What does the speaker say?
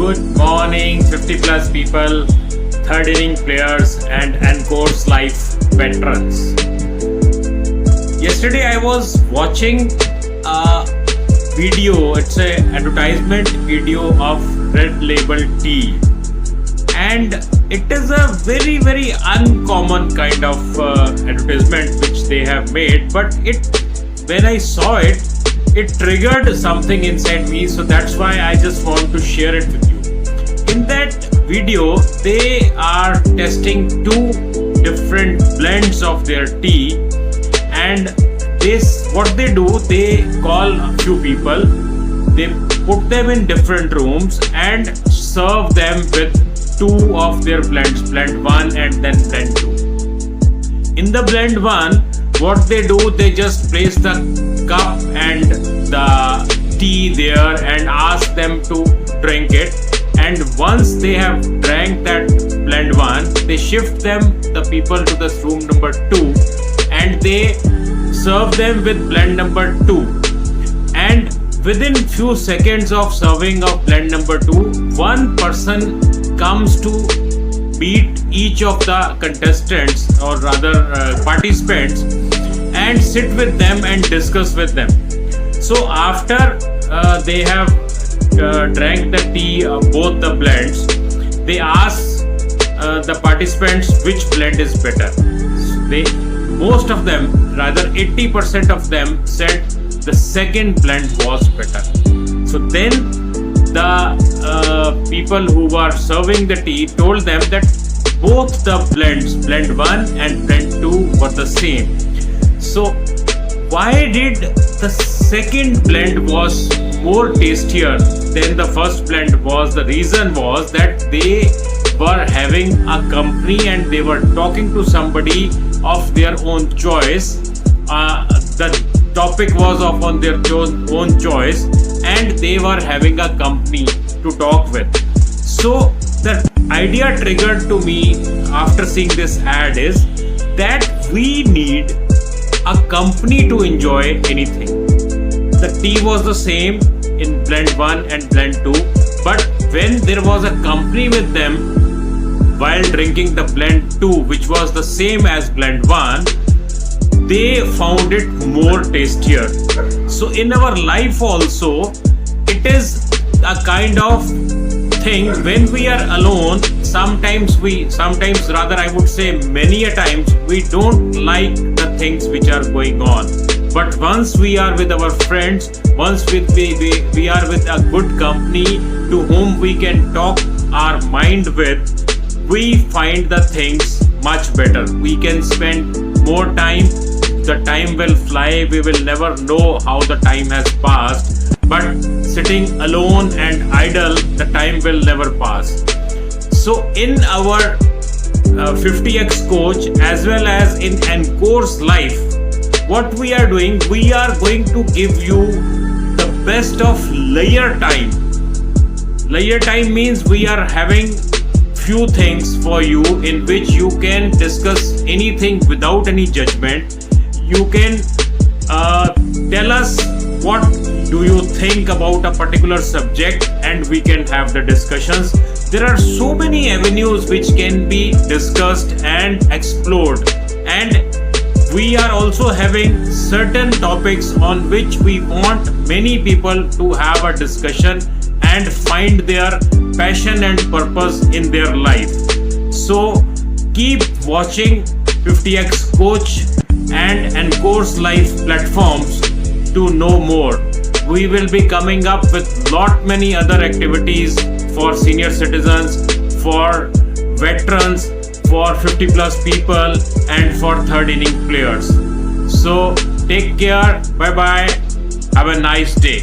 Good morning, 50 plus people, third inning players, and Encore's Life veterans. Yesterday, I was watching a video, it's an advertisement video of Red Label tea, and it is a very uncommon kind of advertisement which they have made, but when I saw it, it triggered something inside me, so that's why I just want to share it with you. In that video, they are testing two different blends of their tea, and what they do, they call a few people, they put them in different rooms and serve them with two of their blends, blend 1 and then blend 2. In the blend 1, what they do, they just place the cup and the tea there and ask them to drink it, and once they have drank that blend 1, they shift the people to the room number 2 and they serve them with blend number 2, and within few seconds of serving of blend number 2, one person comes to beat each of the contestants or rather participants and sit with them and discuss with them. So after they have drank the tea, both the blends, they ask the participants which blend is better. Most of them, rather 80% of them, said the second blend was better. So then the people who were serving the tea told them that both the blends, blend 1 and blend 2, were the same. So why did the second blend was more tastier than the first blend was? The reason was that they were having a company and they were talking to somebody of their own choice. The topic was on their own choice, and they were having a company to talk with. So the idea triggered to me after seeing this ad is that we need a company to enjoy anything. The tea was the same in blend 1 and blend 2, but when there was a company with them while drinking the blend 2, which was the same as blend 1, they found it more tastier. So in our life also, it is a kind of thing when we are alone. Sometimes rather I would say many a times, we don't like the things which are going on. But once we are with our friends, once we are with a good company to whom we can talk our mind with, we find the things much better. We can spend more time. The time will fly. We will never know how the time has passed. But sitting alone and idle, the time will never pass. So in our 50x coach as well as in Encore's Life, what we are doing, we are going to give you the best of layer time. Layer time means we are having few things for you in which you can discuss anything without any judgment. You can tell us what do you think about a particular subject and we can have the discussions. There are so many avenues which can be discussed and explored, and we are also having certain topics on which we want many people to have a discussion and find their passion and purpose in their life. So keep watching 50x coach and Encore's Life platforms to know more. We will be coming up with many other activities for senior citizens, for veterans, for 50 plus people, and for third inning players. So take care, bye bye, have a nice day.